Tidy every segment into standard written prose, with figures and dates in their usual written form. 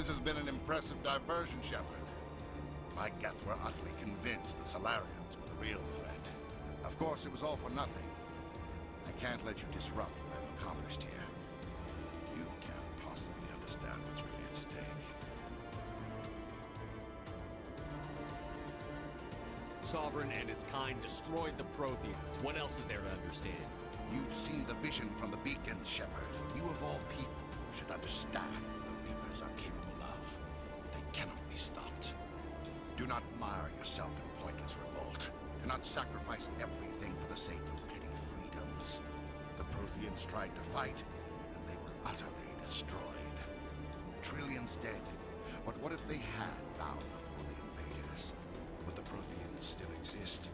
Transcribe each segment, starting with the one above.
This has been an impressive diversion, Shepard. My Geth were utterly convinced the Salarians were the real threat. Of course, it was all for nothing. I can't let you disrupt what I've accomplished here. You can't possibly understand what's really at stake. Sovereign and its kind destroyed the Protheans. What else is there to understand? You've seen the vision from the beacons, Shepard. You of all people should understand what the Reapers are capable of. They cannot be stopped. Do not mire yourself in pointless revolt. Do not sacrifice everything for the sake of petty freedoms. The Protheans tried to fight, and they were utterly destroyed. Trillions dead. But what if they had bowed before the invaders? Would the Protheans still exist?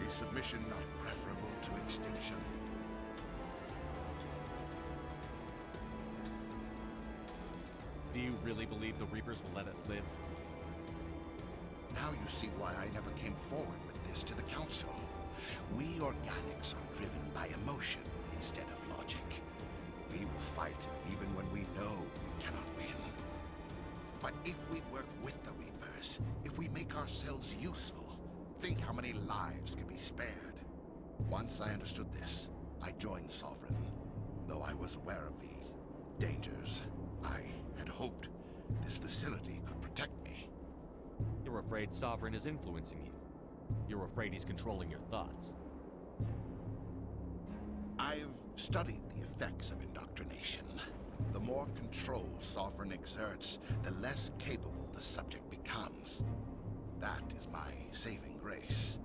Is submission not preferable to extinction? Do you really believe the Reapers will let us live? Now you see why I never came forward with this to the Council. We organics are driven by emotion instead of logic. We will fight even when we know we cannot win. But if we work with the Reapers, if we make ourselves useful, think how many lives could be spared. Once I understood this, I joined Sovereign, though I was aware of the dangers. I had hoped this facility could protect me. You're afraid Sovereign is influencing you. You're afraid he's controlling your thoughts. I've studied the effects of indoctrination. The more control Sovereign exerts, the less capable the subject becomes. That is my saving grace.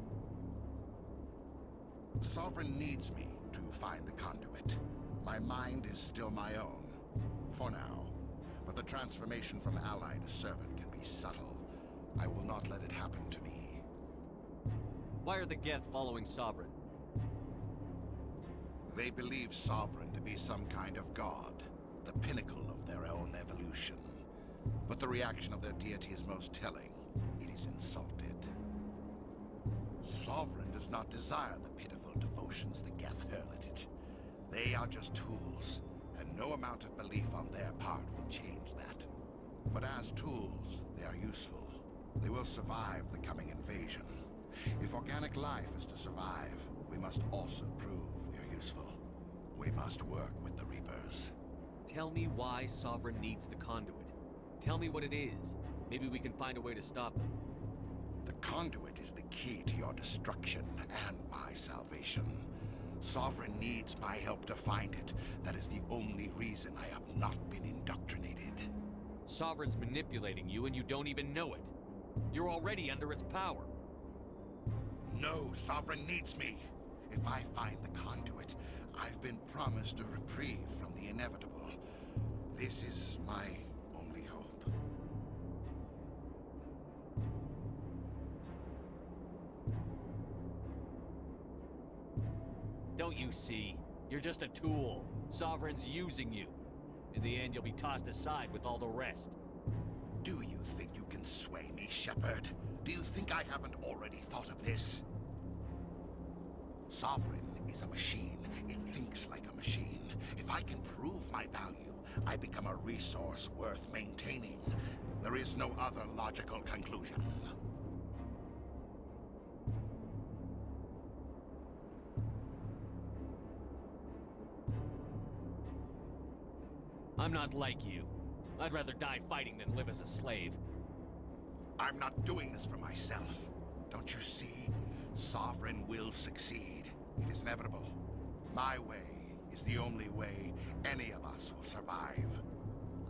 Sovereign needs me to find the conduit. My mind is still my own, for now. But the transformation from ally to servant can be subtle. I will not let it happen to me. Why are the Geth following Sovereign? They believe Sovereign to be some kind of god, the pinnacle of their own evolution. But the reaction of their deity is most telling. It is insulted. Sovereign does not desire the pitiful devotions the Geth hurl at it. They are just tools, and no amount of belief on their part will change that. But as tools, they are useful. They will survive the coming invasion. If organic life is to survive, we must also prove we are useful. We must work with the Reapers. Tell me why Sovereign needs the conduit. Tell me what it is. Maybe we can find a way to stop them. The conduit is the key to your destruction and my salvation. Sovereign needs my help to find it. That is the only reason I have not been indoctrinated. Sovereign's manipulating you and you don't even know it. You're already under its power. No, Sovereign needs me. If I find the conduit, I've been promised a reprieve from the inevitable. This is my only hope. Don't you see? You're just a tool. Sovereign's using you. In the end, you'll be tossed aside with all the rest. Do you think you can sway me, Shepard? Do you think I haven't already thought of this? Sovereign is a machine. It thinks like a machine. If I can prove my value, I become a resource worth maintaining. There is no other logical conclusion. I'm not like you. I'd rather die fighting than live as a slave. I'm not doing this for myself. Don't you see? Sovereign will succeed. It is inevitable. My way is the only way any of us will survive.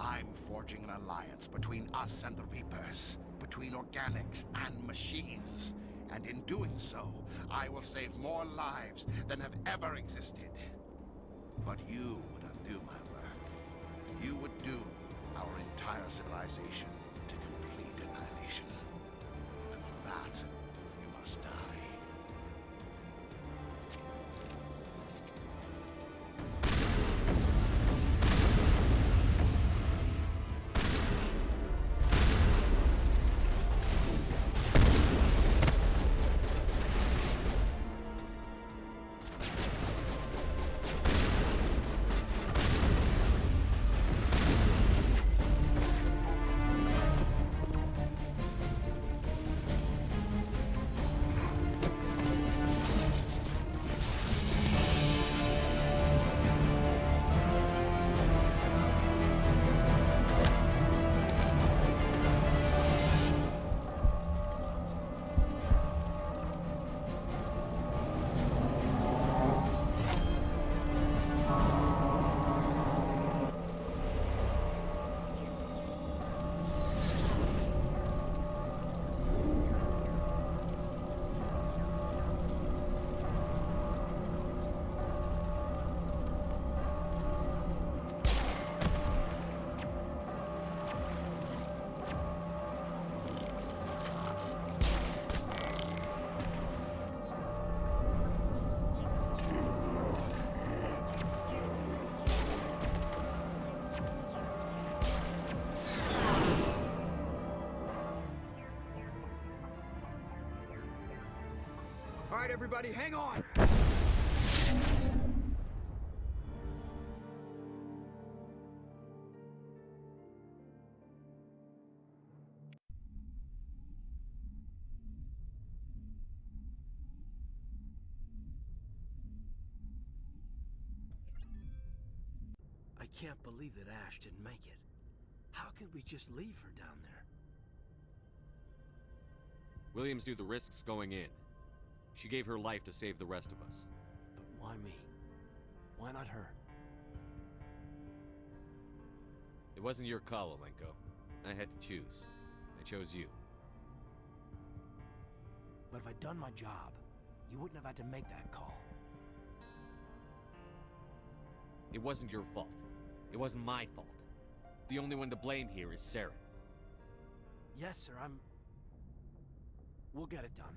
I'm forging an alliance between us and the Reapers, between organics and machines. And in doing so, I will save more lives than have ever existed. But you would undo my work. You would doom our entire civilization to complete annihilation. And for that, you must die. All right, everybody, hang on! I can't believe that Ash didn't make it. How could we just leave her down there? Williams knew the risks going in. She gave her life to save the rest of us. But why me? Why not her? It wasn't your call, Alenko. I had to choose. I chose you. But if I'd done my job, you wouldn't have had to make that call. It wasn't your fault. It wasn't my fault. The only one to blame here is Saren. Yes, sir, We'll get it done.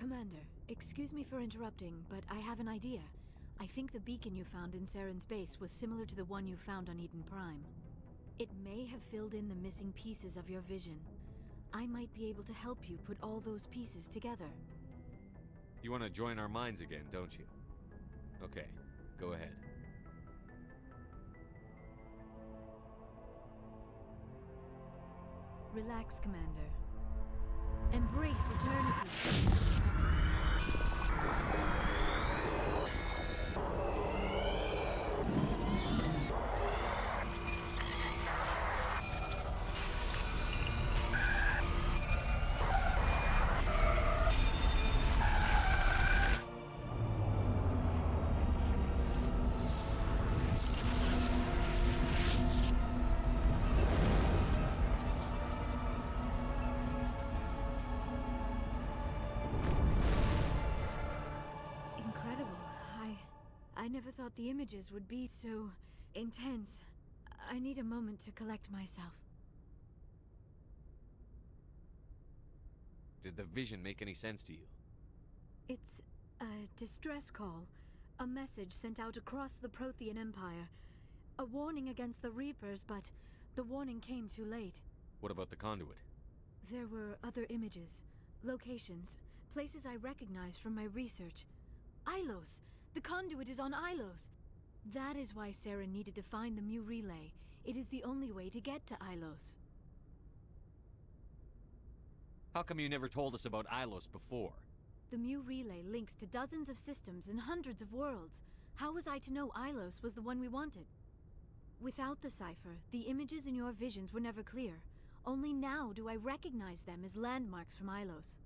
Commander, excuse me for interrupting, but I have an idea. I think the beacon you found in Saren's base was similar to the one you found on Eden Prime. It may have filled in the missing pieces of your vision. I might be able to help you put all those pieces together. You want to join our minds again, don't you? Okay, go ahead. Relax, Commander. Embrace eternity. I never thought the images would be so intense. I need a moment to collect myself. Did the vision make any sense to you? It's a distress call. A message sent out across the Prothean Empire. A warning against the Reapers, but the warning came too late. What about the conduit? There were other images, locations, places I recognized from my research. Ilos! The conduit is on Ilos! That is why Saren needed to find the Mu relay. It is the only way to get to Ilos. How come you never told us about Ilos before? The Mu relay links to dozens of systems and hundreds of worlds. How was I to know Ilos was the one we wanted? Without the cipher, the images in your visions were never clear. Only now do I recognize them as landmarks from Ilos.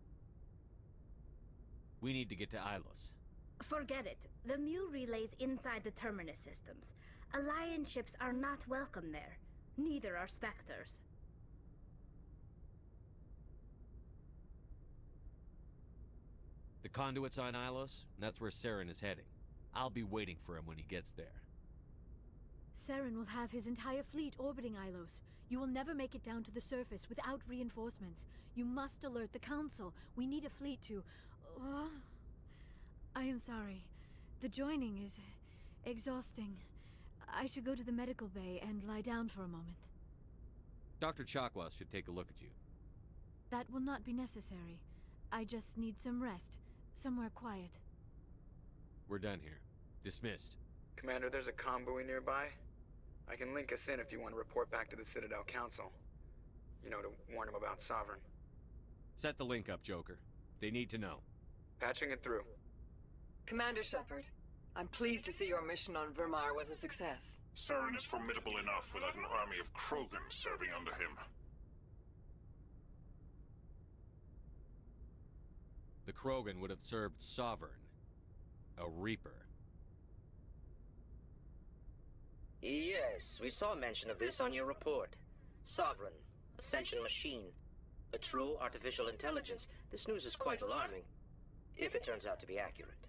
We need to get to Ilos. Forget it. The Mu relay's inside the Terminus systems. Alliance ships are not welcome there. Neither are Spectres. The conduit's on Ilos, and that's where Saren is heading. I'll be waiting for him when he gets there. Saren will have his entire fleet orbiting Ilos. You will never make it down to the surface without reinforcements. You must alert the Council. We need a fleet to... I am sorry. The joining is exhausting. I should go to the medical bay and lie down for a moment. Dr. Chakwas should take a look at you. That will not be necessary. I just need some rest. Somewhere quiet. We're done here. Dismissed. Commander, there's a convoy nearby. I can link us in if you want to report back to the Citadel Council. You know, to warn them about Sovereign. Set the link up, Joker. They need to know. Patching it through. Commander Shepard, I'm pleased to see your mission on Virmire was a success. Saren is formidable enough without an army of Krogan serving under him. The Krogan would have served Sovereign. A Reaper. Yes, we saw mention of this on your report. Sovereign, Ascension machine, a true artificial intelligence. This news is quite alarming, if it turns out to be accurate.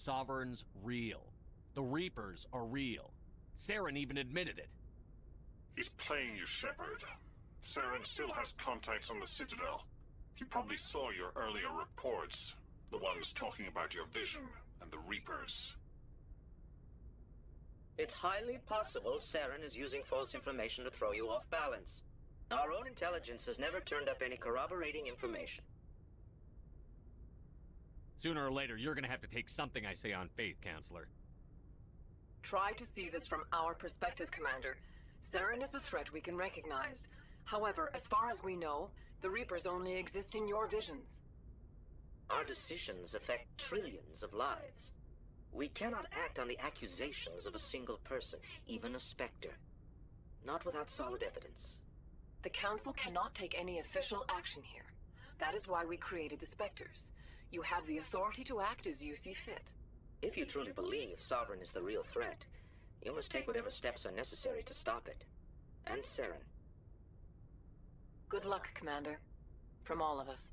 Sovereign's real. The Reapers are real. Saren even admitted it. He's playing you, Shepard. Saren still has contacts on the Citadel. He probably saw your earlier reports. The ones talking about your vision and the Reapers. It's highly possible Saren is using false information to throw you off balance. Our own intelligence has never turned up any corroborating information. Sooner or later, you're gonna have to take something I say on faith, Counselor. Try to see this from our perspective, Commander. Saren is a threat we can recognize. However, as far as we know, the Reapers only exist in your visions. Our decisions affect trillions of lives. We cannot act on the accusations of a single person, even a Spectre. Not without solid evidence. The Council cannot take any official action here. That is why we created the Spectres. You have the authority to act as you see fit. If you truly believe Sovereign is the real threat, you must take whatever steps are necessary to stop it. And Saren. Good luck, Commander. From all of us.